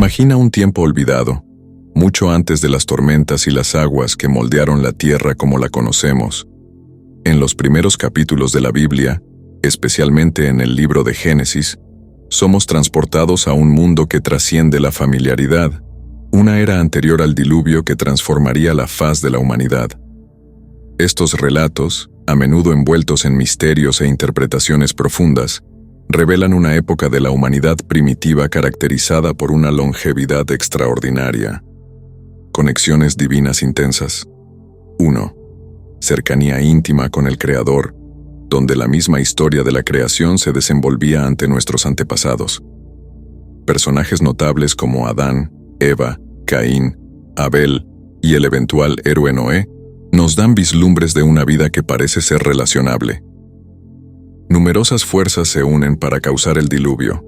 Imagina un tiempo olvidado, mucho antes de las tormentas y las aguas que moldearon la tierra como la conocemos. En los primeros capítulos de la Biblia, especialmente en el libro de Génesis, somos transportados a un mundo que trasciende la familiaridad, una era anterior al diluvio que transformaría la faz de la humanidad. Estos relatos, a menudo envueltos en misterios e interpretaciones profundas, revelan una época de la humanidad primitiva caracterizada por una longevidad extraordinaria. Conexiones divinas intensas. 1. Cercanía íntima con el Creador, donde la misma historia de la creación se desenvolvía ante nuestros antepasados. Personajes notables como Adán, Eva, Caín, Abel y el eventual héroe Noé nos dan vislumbres de una vida que parece ser relacionable. Numerosas fuerzas se unen para causar el diluvio.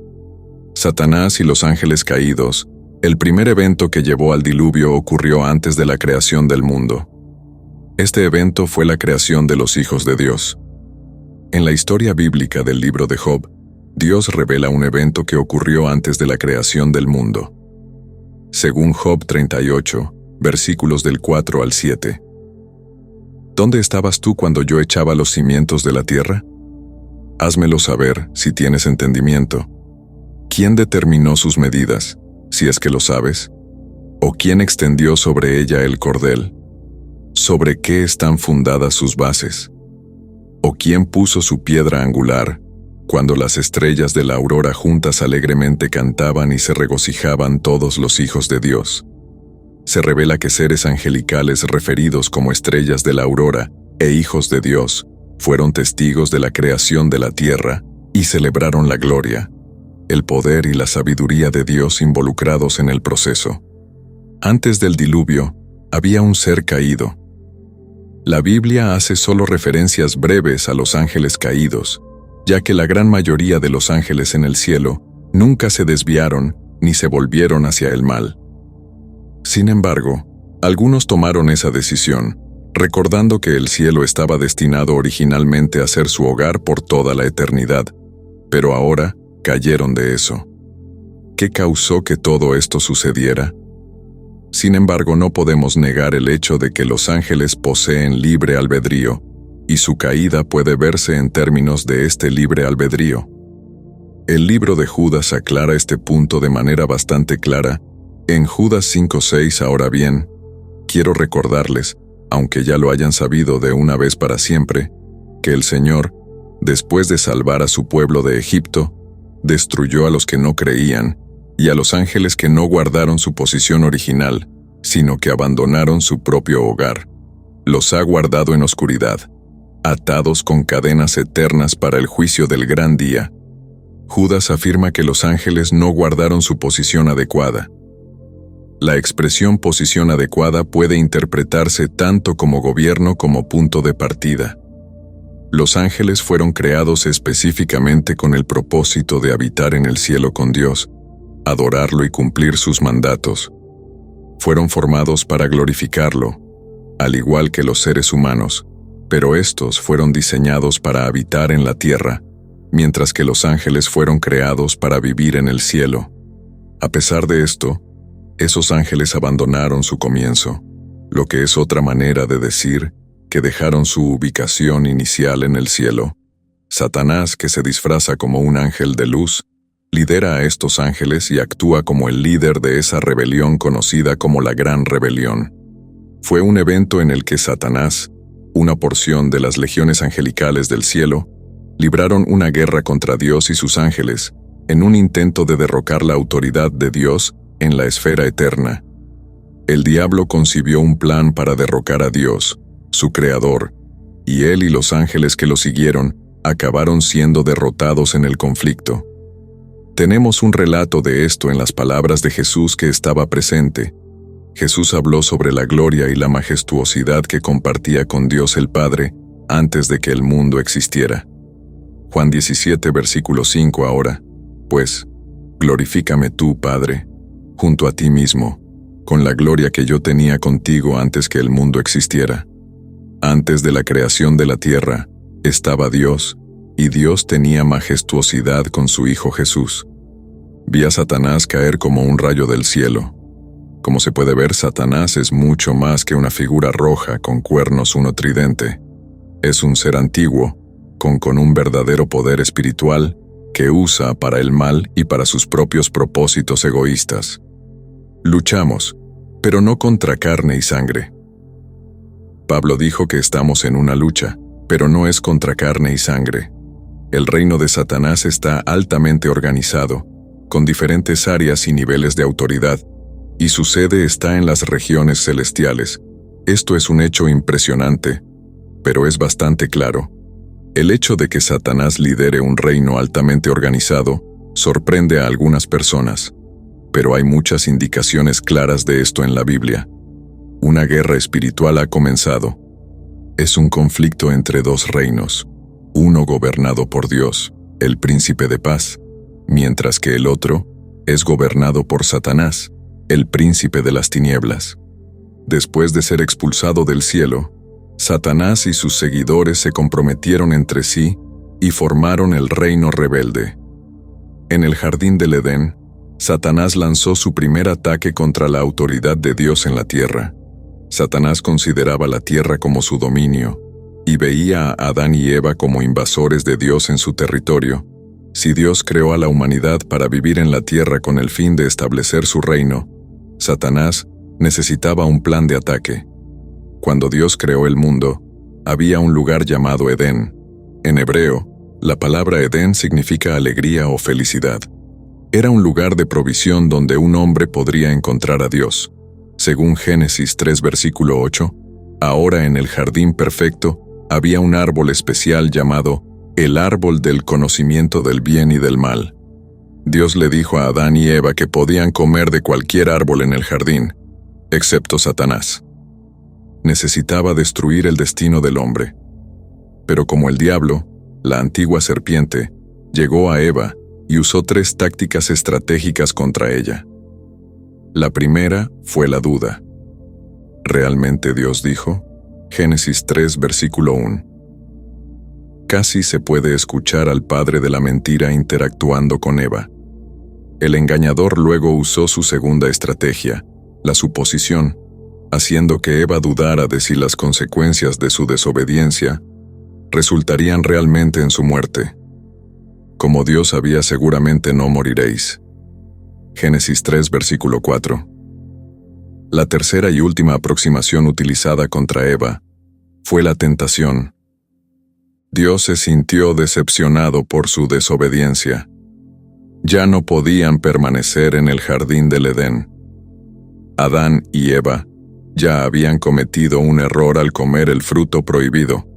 Satanás y los ángeles caídos. El primer evento que llevó al diluvio ocurrió antes de la creación del mundo. Este evento fue la creación de los hijos de Dios. En la historia bíblica del libro de Job, Dios revela un evento que ocurrió antes de la creación del mundo. Según Job 38, versículos del 4 al 7. ¿Dónde estabas tú cuando yo echaba los cimientos de la tierra? Házmelo saber, si tienes entendimiento. ¿Quién determinó sus medidas, si es que lo sabes? ¿O quién extendió sobre ella el cordel? ¿Sobre qué están fundadas sus bases? ¿O quién puso su piedra angular, cuando las estrellas de la aurora juntas alegremente cantaban y se regocijaban todos los hijos de Dios? Se revela que seres angelicales referidos como estrellas de la aurora e hijos de Dios fueron testigos de la creación de la tierra y celebraron la gloria, el poder y la sabiduría de Dios involucrados en el proceso. Antes del diluvio, había un ser caído. La Biblia hace solo referencias breves a los ángeles caídos, ya que la gran mayoría de los ángeles en el cielo nunca se desviaron ni se volvieron hacia el mal. Sin embargo, algunos tomaron esa decisión, recordando que el cielo estaba destinado originalmente a ser su hogar por toda la eternidad, pero ahora cayeron de eso. ¿Qué causó que todo esto sucediera? Sin embargo, no podemos negar el hecho de que los ángeles poseen libre albedrío, y su caída puede verse en términos de este libre albedrío. El libro de Judas aclara este punto de manera bastante clara, en Judas 5:6. Ahora bien, quiero recordarles, aunque ya lo hayan sabido de una vez para siempre, que el Señor, después de salvar a su pueblo de Egipto, destruyó a los que no creían y a los ángeles que no guardaron su posición original, sino que abandonaron su propio hogar. Los ha guardado en oscuridad, atados con cadenas eternas para el juicio del gran día. Judas afirma que los ángeles no guardaron su posición adecuada. La expresión posición adecuada puede interpretarse tanto como gobierno como punto de partida. Los ángeles fueron creados específicamente con el propósito de habitar en el cielo con Dios, adorarlo y cumplir sus mandatos. Fueron formados para glorificarlo, al igual que los seres humanos, pero estos fueron diseñados para habitar en la tierra, mientras que los ángeles fueron creados para vivir en el cielo. A pesar de esto, esos ángeles abandonaron su comienzo, lo que es otra manera de decir que dejaron su ubicación inicial en el cielo. Satanás, que se disfraza como un ángel de luz, lidera a estos ángeles y actúa como el líder de esa rebelión conocida como la Gran Rebelión. Fue un evento en el que Satanás, una porción de las legiones angelicales del cielo, libraron una guerra contra Dios y sus ángeles, en un intento de derrocar la autoridad de Dios en la esfera eterna. El diablo concibió un plan para derrocar a Dios, su creador, y él y los ángeles que lo siguieron acabaron siendo derrotados en el conflicto. Tenemos un relato de esto en las palabras de Jesús que estaba presente. Jesús habló sobre la gloria y la majestuosidad que compartía con Dios el Padre antes de que el mundo existiera. Juan 17, versículo 5. Ahora, pues, glorifícame tú, Padre, junto a ti mismo, con la gloria que yo tenía contigo antes que el mundo existiera. Antes de la creación de la tierra, estaba Dios, y Dios tenía majestuosidad con su Hijo Jesús. Vi a Satanás caer como un rayo del cielo. Como se puede ver, Satanás es mucho más que una figura roja con cuernos uno tridente. Es un ser antiguo, con un verdadero poder espiritual que usa para el mal y para sus propios propósitos egoístas. Luchamos, pero no contra carne y sangre. Pablo dijo que estamos en una lucha, pero no es contra carne y sangre. El reino de Satanás está altamente organizado, con diferentes áreas y niveles de autoridad, y su sede está en las regiones celestiales. Esto es un hecho impresionante, pero es bastante claro. El hecho de que Satanás lidere un reino altamente organizado sorprende a algunas personas, pero hay muchas indicaciones claras de esto en la Biblia. Una guerra espiritual ha comenzado. Es un conflicto entre dos reinos, uno gobernado por Dios, el príncipe de paz, mientras que el otro es gobernado por Satanás, el príncipe de las tinieblas. Después de ser expulsado del cielo, Satanás y sus seguidores se comprometieron entre sí y formaron el reino rebelde. En el jardín del Edén, Satanás lanzó su primer ataque contra la autoridad de Dios en la tierra. Satanás consideraba la tierra como su dominio y veía a Adán y Eva como invasores de Dios en su territorio. Si Dios creó a la humanidad para vivir en la tierra con el fin de establecer su reino, Satanás necesitaba un plan de ataque. Cuando Dios creó el mundo, había un lugar llamado Edén. En hebreo, la palabra Edén significa alegría o felicidad. Era un lugar de provisión donde un hombre podría encontrar a Dios. Según Génesis 3 versículo 8, ahora en el jardín perfecto había un árbol especial llamado el árbol del conocimiento del bien y del mal. Dios le dijo a Adán y Eva que podían comer de cualquier árbol en el jardín, excepto Satanás. Necesitaba destruir el destino del hombre. Pero como el diablo, la antigua serpiente, llegó a Eva y usó 3 tácticas estratégicas contra ella. La primera fue la duda. ¿Realmente Dios dijo? Génesis 3 versículo 1. Casi se puede escuchar al padre de la mentira interactuando con Eva. El engañador luego usó su segunda estrategia, la suposición, haciendo que Eva dudara de si las consecuencias de su desobediencia resultarían realmente en su muerte. Como Dios sabía, seguramente no moriréis. Génesis 3 versículo 4. La tercera y última aproximación utilizada contra Eva fue la tentación. Dios se sintió decepcionado por su desobediencia. Ya no podían permanecer en el jardín del Edén. Adán y Eva ya habían cometido un error al comer el fruto prohibido.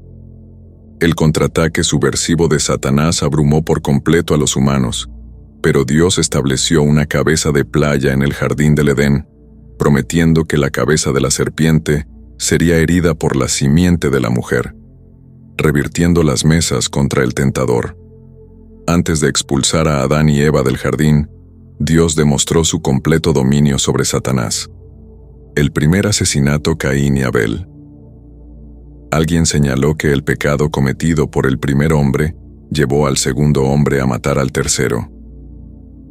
El contraataque subversivo de Satanás abrumó por completo a los humanos, pero Dios estableció una cabeza de playa en el jardín del Edén, prometiendo que la cabeza de la serpiente sería herida por la simiente de la mujer, revirtiendo las mesas contra el tentador. Antes de expulsar a Adán y Eva del jardín, Dios demostró su completo dominio sobre Satanás. El primer asesinato, Caín y Abel. Alguien señaló que el pecado cometido por el primer hombre llevó al segundo hombre a matar al tercero.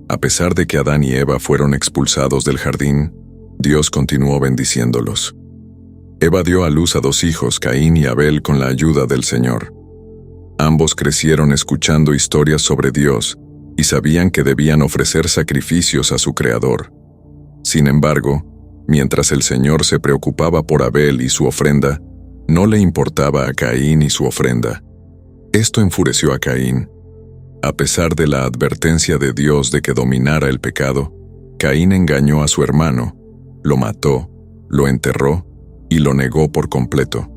A pesar de que Adán y Eva fueron expulsados del jardín, Dios continuó bendiciéndolos. Eva dio a luz a 2 hijos, Caín y Abel, con la ayuda del Señor. Ambos crecieron escuchando historias sobre Dios y sabían que debían ofrecer sacrificios a su Creador. Sin embargo, mientras el Señor se preocupaba por Abel y su ofrenda, no le importaba a Caín y su ofrenda. Esto enfureció a Caín. A pesar de la advertencia de Dios de que dominara el pecado, Caín engañó a su hermano, lo mató, lo enterró y lo negó por completo.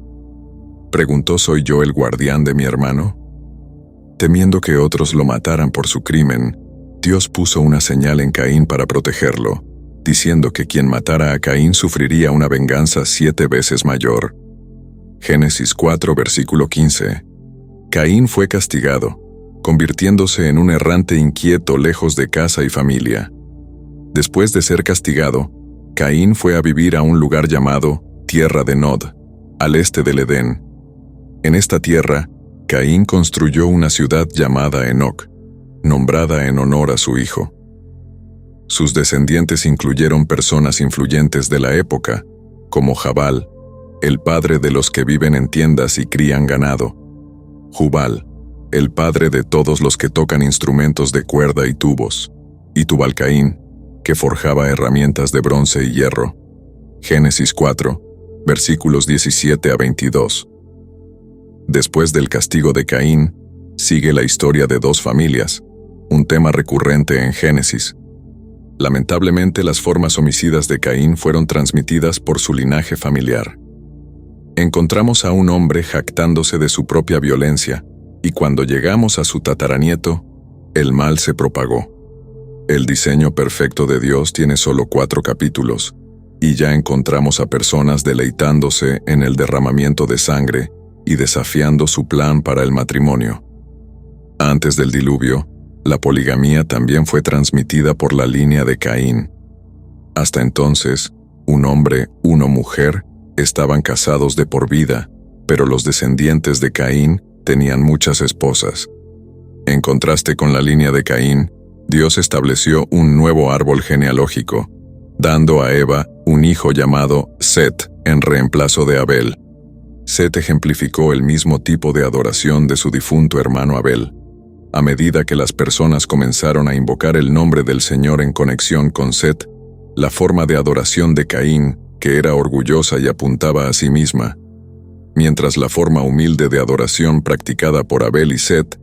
Preguntó: ¿soy yo el guardián de mi hermano? Temiendo que otros lo mataran por su crimen, Dios puso una señal en Caín para protegerlo, diciendo que quien matara a Caín sufriría una venganza 7 veces mayor. Génesis 4 versículo 15. Caín fue castigado, convirtiéndose en un errante inquieto lejos de casa y familia. Después de ser castigado, Caín fue a vivir a un lugar llamado Tierra de Nod, al este del Edén. En esta tierra, Caín construyó una ciudad llamada Enoc, nombrada en honor a su hijo. Sus descendientes incluyeron personas influyentes de la época, como Jabal, el padre de los que viven en tiendas y crían ganado; Jubal, el padre de todos los que tocan instrumentos de cuerda y tubos; y Tubal-Caín, que forjaba herramientas de bronce y hierro. Génesis 4, versículos 17 a 22. Después del castigo de Caín, sigue la historia de dos familias, un tema recurrente en Génesis. Lamentablemente, las formas homicidas de Caín fueron transmitidas por su linaje familiar. Encontramos a un hombre jactándose de su propia violencia, y cuando llegamos a su tataranieto, el mal se propagó. El diseño perfecto de Dios tiene solo 4 capítulos, y ya encontramos a personas deleitándose en el derramamiento de sangre y desafiando su plan para el matrimonio. Antes del diluvio, la poligamía también fue transmitida por la línea de Caín. Hasta entonces, un hombre, una mujer, estaban casados de por vida, pero los descendientes de Caín tenían muchas esposas. En contraste con la línea de Caín, Dios estableció un nuevo árbol genealógico, dando a Eva un hijo llamado Set en reemplazo de Abel. Set ejemplificó el mismo tipo de adoración de su difunto hermano Abel. A medida que las personas comenzaron a invocar el nombre del Señor en conexión con Set, la forma de adoración de Caín, que era orgullosa y apuntaba a sí misma, mientras la forma humilde de adoración practicada por Abel y Set,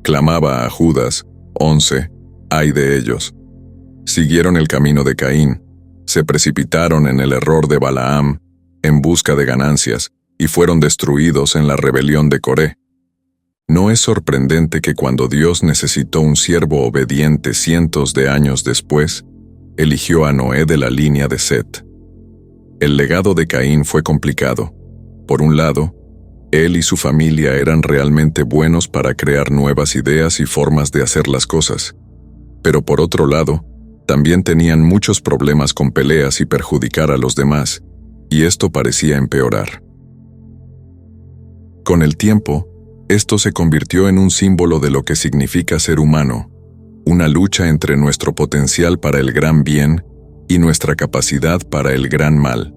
clamaba a Judas, 11, ¡ay de ellos! Siguieron el camino de Caín, se precipitaron en el error de Balaam, en busca de ganancias, y fueron destruidos en la rebelión de Coré. No es sorprendente que cuando Dios necesitó un siervo obediente cientos de años después, eligió a Noé de la línea de Set. El legado de Caín fue complicado. Por un lado, él y su familia eran realmente buenos para crear nuevas ideas y formas de hacer las cosas. Pero por otro lado, también tenían muchos problemas con peleas y perjudicar a los demás, y esto parecía empeorar. Con el tiempo, esto se convirtió en un símbolo de lo que significa ser humano, una lucha entre nuestro potencial para el gran bien y nuestra capacidad para el gran mal.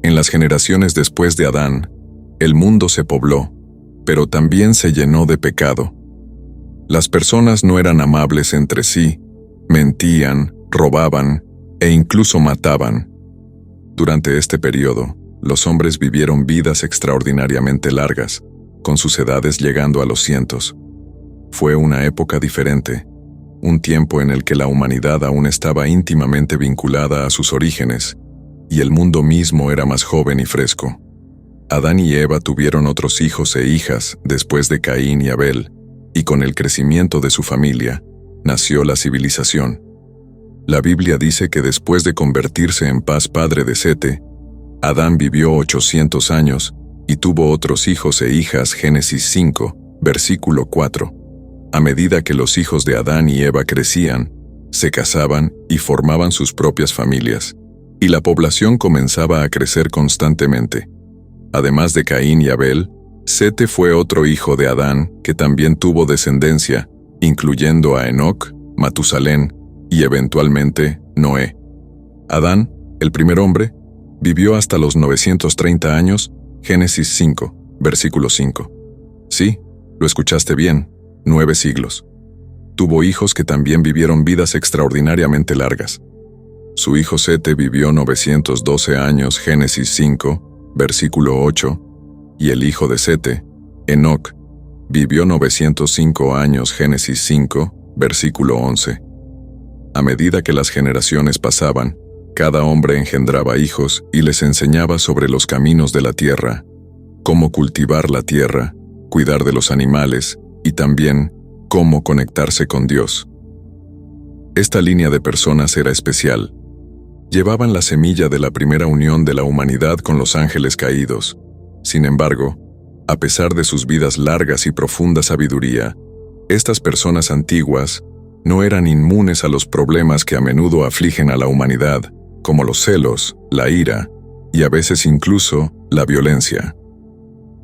En las generaciones después de Adán, el mundo se pobló, pero también se llenó de pecado. Las personas no eran amables entre sí, mentían, robaban e incluso mataban. Durante este periodo, los hombres vivieron vidas extraordinariamente largas, con sus edades llegando a los cientos. Fue una época diferente, un tiempo en el que la humanidad aún estaba íntimamente vinculada a sus orígenes, y el mundo mismo era más joven y fresco. Adán y Eva tuvieron otros hijos e hijas después de Caín y Abel, y con el crecimiento de su familia, nació la civilización. La Biblia dice que después de convertirse en Paz padre de Sete, Adán vivió 800 años y tuvo otros hijos e hijas. Génesis 5, versículo 4. A medida que los hijos de Adán y Eva crecían, se casaban y formaban sus propias familias, y la población comenzaba a crecer constantemente. Además de Caín y Abel, Sete fue otro hijo de Adán que también tuvo descendencia, incluyendo a Enoc, Matusalén y eventualmente Noé. Adán, el primer hombre, vivió hasta los 930 años. Génesis 5, versículo 5. Sí, lo escuchaste bien, 9 siglos. Tuvo hijos que también vivieron vidas extraordinariamente largas. Su hijo Sete vivió 912 años. Génesis 5, versículo 8, y el hijo de Sete, Enoc, vivió 905 años. Génesis 5, versículo 11. A medida que las generaciones pasaban, cada hombre engendraba hijos y les enseñaba sobre los caminos de la tierra, cómo cultivar la tierra, cuidar de los animales y también cómo conectarse con Dios. Esta línea de personas era especial. Llevaban la semilla de la primera unión de la humanidad con los ángeles caídos. Sin embargo, a pesar de sus vidas largas y profunda sabiduría, estas personas antiguas no eran inmunes a los problemas que a menudo afligen a la humanidad, como los celos, la ira y a veces incluso la violencia.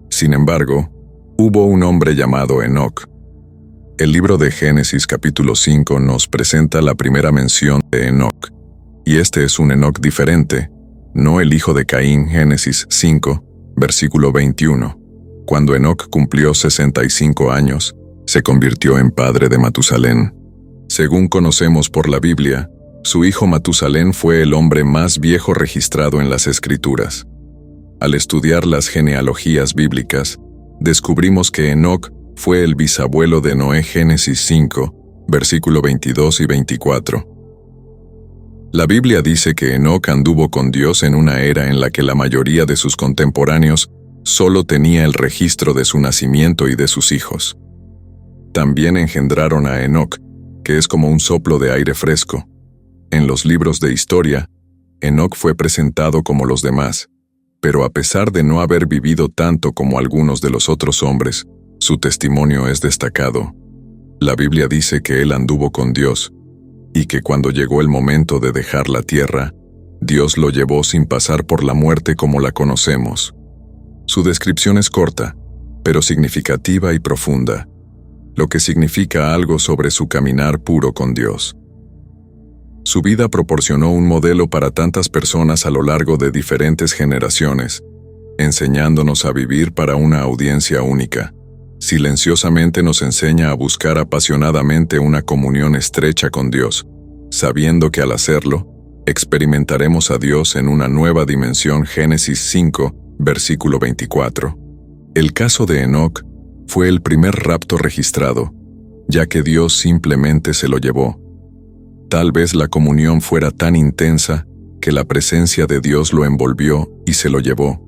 Sin embargo, hubo un hombre llamado Enoc. El libro de Génesis capítulo 5 nos presenta la primera mención de Enoc, y este es un Enoc diferente, no el hijo de Caín. Génesis 5, versículo 21. Cuando Enoc cumplió 65 años, se convirtió en padre de Matusalén. Según conocemos por la Biblia, su hijo Matusalén fue el hombre más viejo registrado en las Escrituras. Al estudiar las genealogías bíblicas, descubrimos que Enoc fue el bisabuelo de Noé. Génesis 5, versículo 22 y 24. La Biblia dice que Enoc anduvo con Dios en una era en la que la mayoría de sus contemporáneos solo tenía el registro de su nacimiento y de sus hijos. También engendraron a Enoc, que es como un soplo de aire fresco. En los libros de historia, Enoc fue presentado como los demás, pero a pesar de no haber vivido tanto como algunos de los otros hombres, su testimonio es destacado. La Biblia dice que él anduvo con Dios, y que cuando llegó el momento de dejar la tierra, Dios lo llevó sin pasar por la muerte como la conocemos. Su descripción es corta, pero significativa y profunda, lo que significa algo sobre su caminar puro con Dios. Su vida proporcionó un modelo para tantas personas a lo largo de diferentes generaciones, enseñándonos a vivir para una audiencia única. Silenciosamente nos enseña a buscar apasionadamente una comunión estrecha con Dios, sabiendo que al hacerlo, experimentaremos a Dios en una nueva dimensión. Génesis 5, versículo 24. El caso de Enoc fue el primer rapto registrado, ya que Dios simplemente se lo llevó. Tal vez la comunión fuera tan intensa que la presencia de Dios lo envolvió y se lo llevó.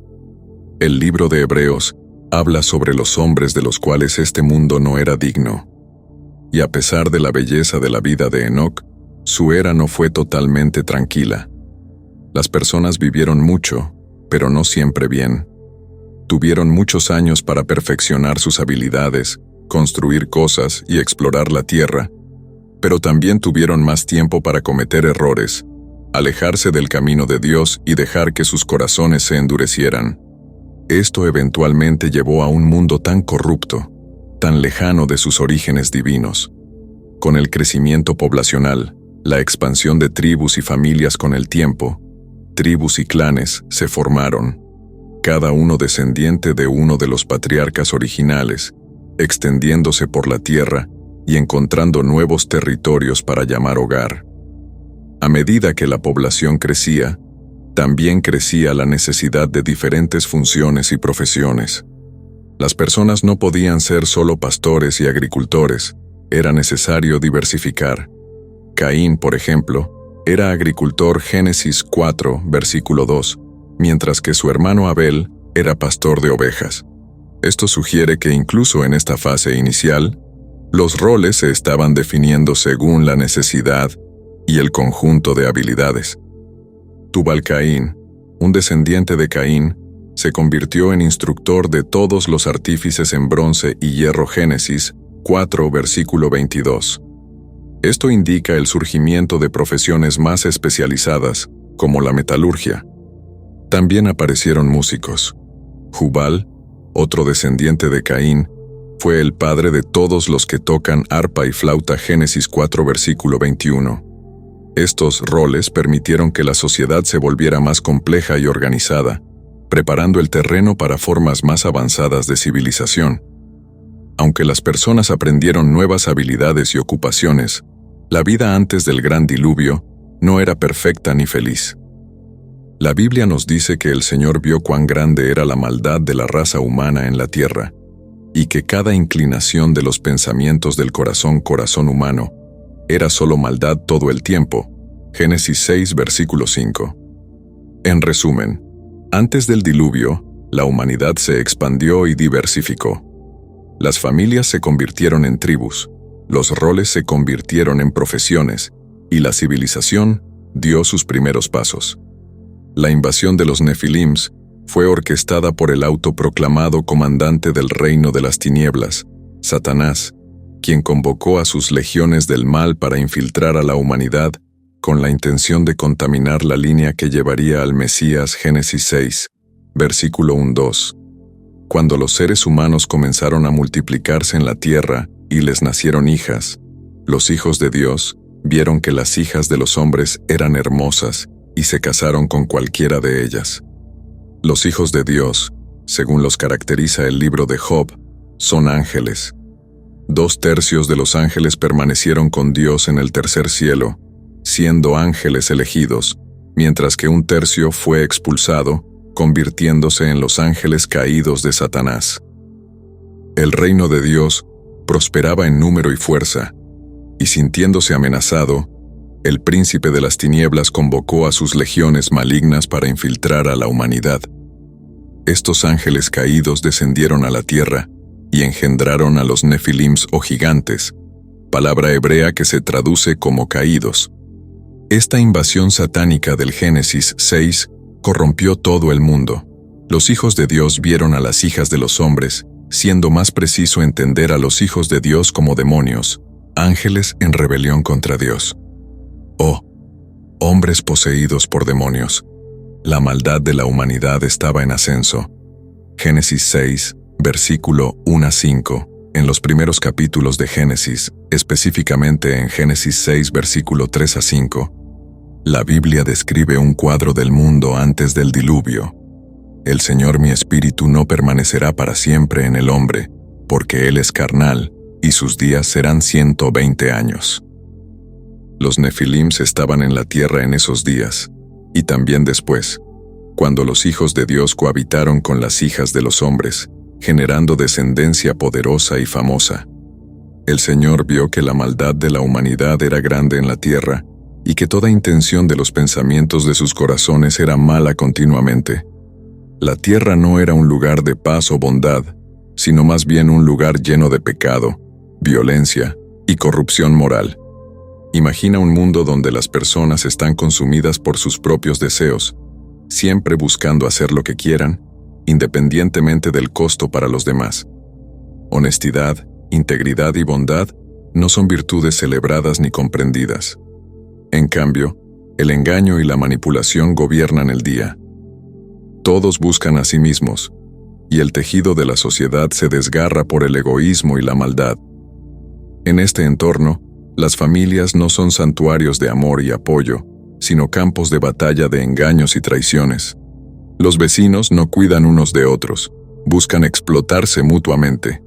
El libro de Hebreos habla sobre los hombres de los cuales este mundo no era digno. Y a pesar de la belleza de la vida de Enoc, su era no fue totalmente tranquila. Las personas vivieron mucho, pero no siempre bien. Tuvieron muchos años para perfeccionar sus habilidades, construir cosas y explorar la tierra, pero también tuvieron más tiempo para cometer errores, alejarse del camino de Dios y dejar que sus corazones se endurecieran. Esto eventualmente llevó a un mundo tan corrupto, tan lejano de sus orígenes divinos. Con el crecimiento poblacional, la expansión de tribus y familias con el tiempo, tribus y clanes se formaron, cada uno descendiente de uno de los patriarcas originales, extendiéndose por la tierra y encontrando nuevos territorios para llamar hogar. A medida que la población crecía, también crecía la necesidad de diferentes funciones y profesiones. Las personas no podían ser solo pastores y agricultores, era necesario diversificar. Caín, por ejemplo, era agricultor. Génesis 4, versículo 2, mientras que su hermano Abel era pastor de ovejas. Esto sugiere que incluso en esta fase inicial, los roles se estaban definiendo según la necesidad y el conjunto de habilidades. Tubal-Caín, un descendiente de Caín, se convirtió en instructor de todos los artífices en bronce y hierro. Génesis 4, versículo 22. Esto indica el surgimiento de profesiones más especializadas, como la metalurgia. También aparecieron músicos. Jubal, otro descendiente de Caín, fue el padre de todos los que tocan arpa y flauta. Génesis 4, versículo 21. Estos roles permitieron que la sociedad se volviera más compleja y organizada, preparando el terreno para formas más avanzadas de civilización. Aunque las personas aprendieron nuevas habilidades y ocupaciones, la vida antes del gran diluvio no era perfecta ni feliz. La Biblia nos dice que el Señor vio cuán grande era la maldad de la raza humana en la tierra, y que cada inclinación de los pensamientos del corazón humano era solo maldad todo el tiempo. Génesis 6, versículo 5. En resumen, antes del diluvio, la humanidad se expandió y diversificó. Las familias se convirtieron en tribus, los roles se convirtieron en profesiones, y la civilización dio sus primeros pasos. La invasión de los Nefilims fue orquestada por el autoproclamado comandante del reino de las tinieblas, Satanás, quien convocó a sus legiones del mal para infiltrar a la humanidad con la intención de contaminar la línea que llevaría al Mesías. Génesis 6, versículo 1-2. Cuando los seres humanos comenzaron a multiplicarse en la tierra y les nacieron hijas. Los hijos de Dios vieron que las hijas de los hombres eran hermosas y se casaron con cualquiera de ellas. Los hijos de Dios, según los caracteriza el libro de Job, son ángeles. 2/3 de los ángeles permanecieron con Dios en el tercer cielo, siendo ángeles elegidos, mientras que 1/3 fue expulsado, convirtiéndose en los ángeles caídos de Satanás. El reino de Dios prosperaba en número y fuerza, y sintiéndose amenazado, el príncipe de las tinieblas convocó a sus legiones malignas para infiltrar a la humanidad. Estos ángeles caídos descendieron a la tierra y engendraron a los nefilims o gigantes, palabra hebrea que se traduce como caídos. Esta invasión satánica del Génesis 6 corrompió todo el mundo. Los hijos de Dios vieron a las hijas de los hombres, siendo más preciso entender a los hijos de Dios como demonios, ángeles en rebelión contra Dios. Oh, hombres poseídos por demonios. La maldad de la humanidad estaba en ascenso. Génesis 6, versículo 1 a 5. En los primeros capítulos de Génesis, específicamente en Génesis 6, versículo 3 a 5, la Biblia describe un cuadro del mundo antes del diluvio. El Señor mi espíritu no permanecerá para siempre en el hombre, porque él es carnal, y sus días serán 120 años. Los nefilims estaban en la tierra en esos días, y también después, cuando los hijos de Dios cohabitaron con las hijas de los hombres, generando descendencia poderosa y famosa. El Señor vio que la maldad de la humanidad era grande en la tierra, y que toda intención de los pensamientos de sus corazones era mala continuamente. La tierra no era un lugar de paz o bondad, sino más bien un lugar lleno de pecado, violencia y corrupción moral. Imagina un mundo donde las personas están consumidas por sus propios deseos, siempre buscando hacer lo que quieran, independientemente del costo para los demás. Honestidad, integridad y bondad no son virtudes celebradas ni comprendidas. En cambio, el engaño y la manipulación gobiernan el día. Todos buscan a sí mismos, y el tejido de la sociedad se desgarra por el egoísmo y la maldad. En este entorno, las familias no son santuarios de amor y apoyo, sino campos de batalla de engaños y traiciones. Los vecinos no cuidan unos de otros, buscan explotarse mutuamente.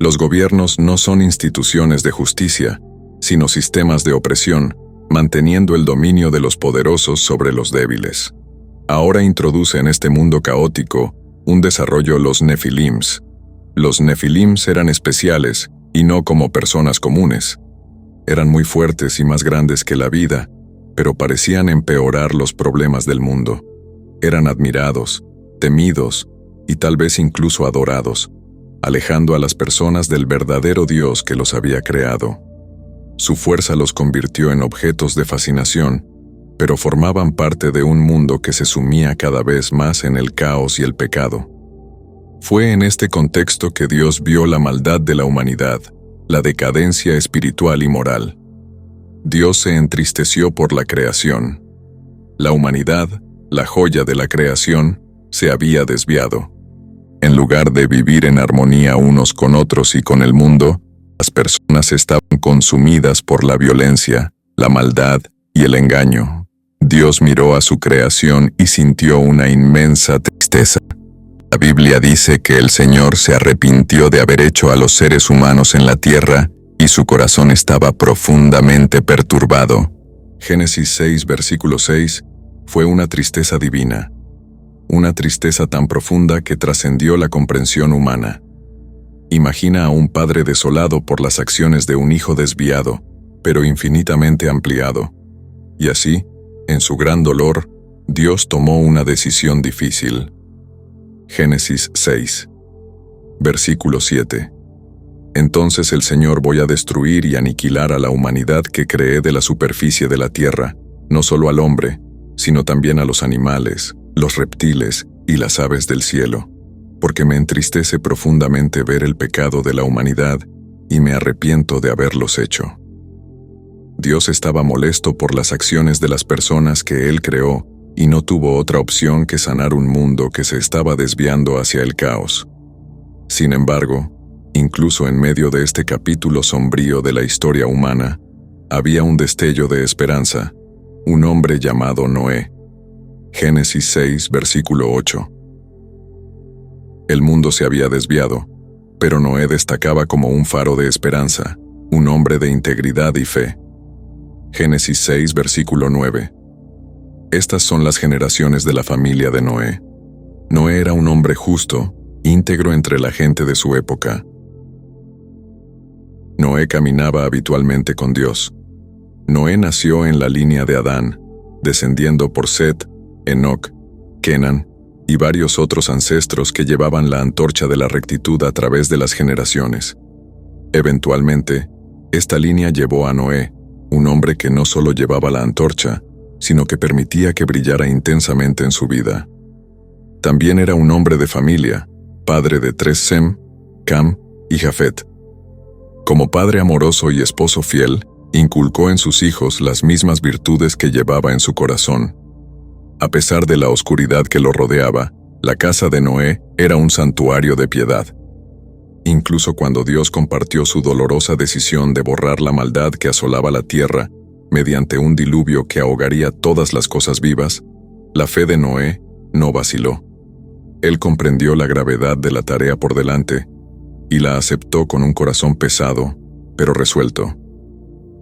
Los gobiernos no son instituciones de justicia, sino sistemas de opresión, manteniendo el dominio de los poderosos sobre los débiles. Ahora introduce en este mundo caótico un desarrollo los nefilims. Los nefilims eran especiales y no como personas comunes. Eran muy fuertes y más grandes que la vida, pero parecían empeorar los problemas del mundo. Eran admirados, temidos y tal vez incluso adorados, alejando a las personas del verdadero Dios que los había creado. Su fuerza los convirtió en objetos de fascinación, pero formaban parte de un mundo que se sumía cada vez más en el caos y el pecado. Fue en este contexto que Dios vio la maldad de la humanidad, la decadencia espiritual y moral. Dios se entristeció por la creación. La humanidad, la joya de la creación, se había desviado. En lugar de vivir en armonía unos con otros y con el mundo, las personas estaban consumidas por la violencia, la maldad y el engaño. Dios miró a su creación y sintió una inmensa tristeza. La Biblia dice que el Señor se arrepintió de haber hecho a los seres humanos en la tierra y su corazón estaba profundamente perturbado. Génesis 6, versículo 6, fue una tristeza divina. Una tristeza tan profunda que trascendió la comprensión humana. Imagina a un padre desolado por las acciones de un hijo desviado, pero infinitamente ampliado. Y así, en su gran dolor, Dios tomó una decisión difícil. Génesis 6, versículo 7. Entonces el Señor voy a destruir y aniquilar a la humanidad que creé de la superficie de la tierra, no solo al hombre, sino también a los animales, los reptiles y las aves del cielo, porque me entristece profundamente ver el pecado de la humanidad y me arrepiento de haberlos hecho. Dios estaba molesto por las acciones de las personas que Él creó y no tuvo otra opción que sanar un mundo que se estaba desviando hacia el caos. Sin embargo, Incluso en medio de este capítulo sombrío de la historia humana, había un destello de esperanza, un hombre llamado Noé. Génesis 6, versículo 8. El mundo se había desviado, pero Noé destacaba como un faro de esperanza, un hombre de integridad y fe. Génesis 6, versículo 9. Estas son las generaciones de la familia de Noé. Noé era un hombre justo, íntegro entre la gente de su época. Noé caminaba habitualmente con Dios. Noé nació en la línea de Adán, descendiendo por Set, Enoc, Kenan y varios otros ancestros que llevaban la antorcha de la rectitud a través de las generaciones. Eventualmente, esta línea llevó a Noé, un hombre que no solo llevaba la antorcha, sino que permitía que brillara intensamente en su vida. También era un hombre de familia, padre de 3 Sem, Cam y Jafet. Como padre amoroso y esposo fiel, inculcó en sus hijos las mismas virtudes que llevaba en su corazón. A pesar de la oscuridad que lo rodeaba, la casa de Noé era un santuario de piedad. Incluso cuando Dios compartió su dolorosa decisión de borrar la maldad que asolaba la tierra mediante un diluvio que ahogaría todas las cosas vivas, la fe de Noé no vaciló. Él comprendió la gravedad de la tarea por delante y la aceptó con un corazón pesado, pero resuelto.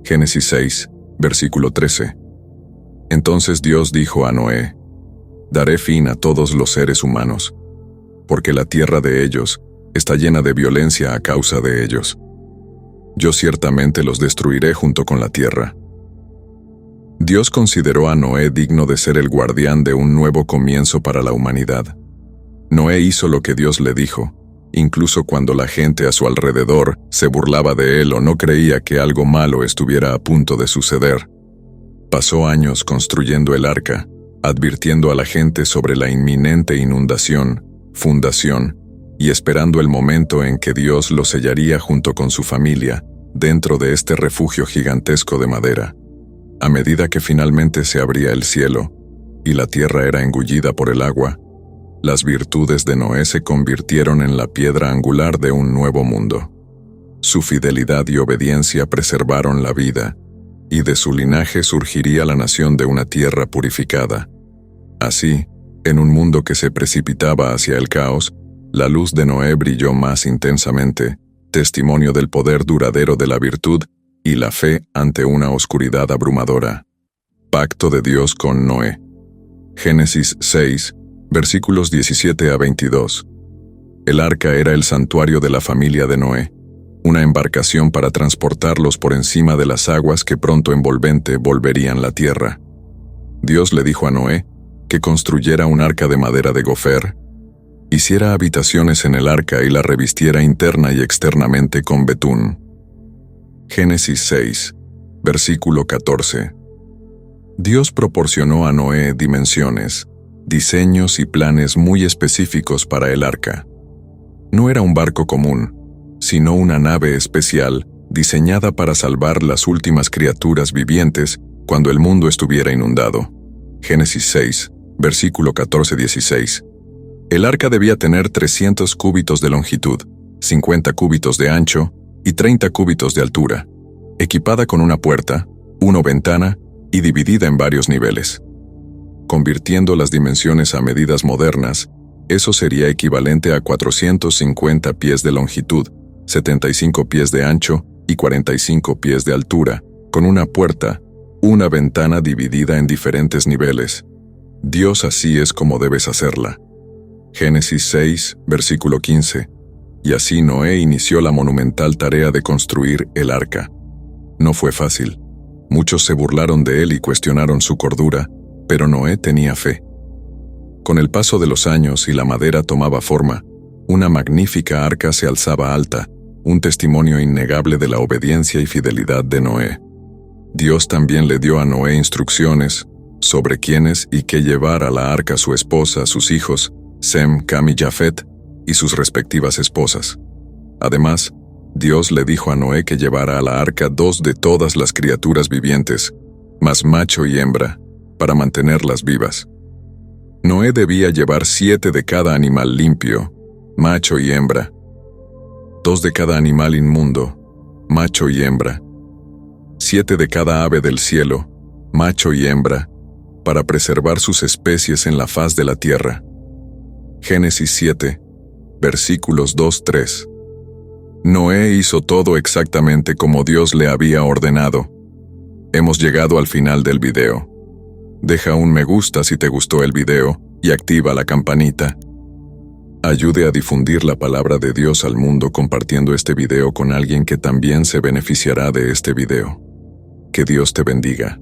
Génesis 6, versículo 13. Entonces Dios dijo a Noé: «Daré fin a todos los seres humanos, porque la tierra de ellos está llena de violencia a causa de ellos. Yo ciertamente los destruiré junto con la tierra». Dios consideró a Noé digno de ser el guardián de un nuevo comienzo para la humanidad. Noé hizo lo que Dios le dijo, incluso cuando la gente a su alrededor se burlaba de él o no creía que algo malo estuviera a punto de suceder. Pasó años construyendo el arca, advirtiendo a la gente sobre la inminente inundación, fundación, y esperando el momento en que Dios lo sellaría junto con su familia, dentro de este refugio gigantesco de madera. A medida que finalmente se abría el cielo, y la tierra era engullida por el agua, las virtudes de Noé se convirtieron en la piedra angular de un nuevo mundo. Su fidelidad y obediencia preservaron la vida, y de su linaje surgiría la nación de una tierra purificada. Así, en un mundo que se precipitaba hacia el caos, la luz de Noé brilló más intensamente, testimonio del poder duradero de la virtud y la fe ante una oscuridad abrumadora. Pacto de Dios con Noé. Génesis 6, versículos 17 a 22. El arca era el santuario de la familia de Noé, una embarcación para transportarlos por encima de las aguas que pronto envolvente volverían la tierra. Dios le dijo a Noé que construyera un arca de madera de gofer, hiciera habitaciones en el arca y la revistiera interna y externamente con betún. Génesis 6, versículo 14. Dios proporcionó a Noé dimensiones, diseños y planes muy específicos para el arca. No era un barco común, sino una nave especial diseñada para salvar las últimas criaturas vivientes cuando el mundo estuviera inundado. Génesis 6, versículo 14-16. El arca debía tener 300 cúbitos de longitud, 50 cúbitos de ancho y 30 cúbitos de altura, equipada con una puerta, una ventana y dividida en varios niveles. Convirtiendo las dimensiones a medidas modernas, eso sería equivalente a 450 pies de longitud, 75 pies de ancho y 45 pies de altura, con una puerta, una ventana dividida en diferentes niveles. Dios así es como debes hacerla. Génesis 6, versículo 15. Y así Noé inició la monumental tarea de construir el arca. No fue fácil. Muchos se burlaron de él y cuestionaron su cordura, pero Noé tenía fe. Con el paso de los años y la madera tomaba forma, una magnífica arca se alzaba alta, un testimonio innegable de la obediencia y fidelidad de Noé. Dios también le dio a Noé instrucciones sobre quiénes y qué llevar a la arca su esposa, sus hijos, Sem, Cam y Jafet, y sus respectivas esposas. Además, Dios le dijo a Noé que llevara a la arca 2 de todas las criaturas vivientes, más macho y hembra, para mantenerlas vivas. Noé debía llevar 7 de cada animal limpio, macho y hembra. 2 de cada animal inmundo, macho y hembra, 7 de cada ave del cielo, macho y hembra, para preservar sus especies en la faz de la tierra. Génesis 7, versículos 2-3. Noé hizo todo exactamente como Dios le había ordenado. Hemos llegado al final del video. Deja un me gusta si te gustó el video y activa la campanita. Ayude a difundir la palabra de Dios al mundo compartiendo este video con alguien que también se beneficiará de este video. Que Dios te bendiga.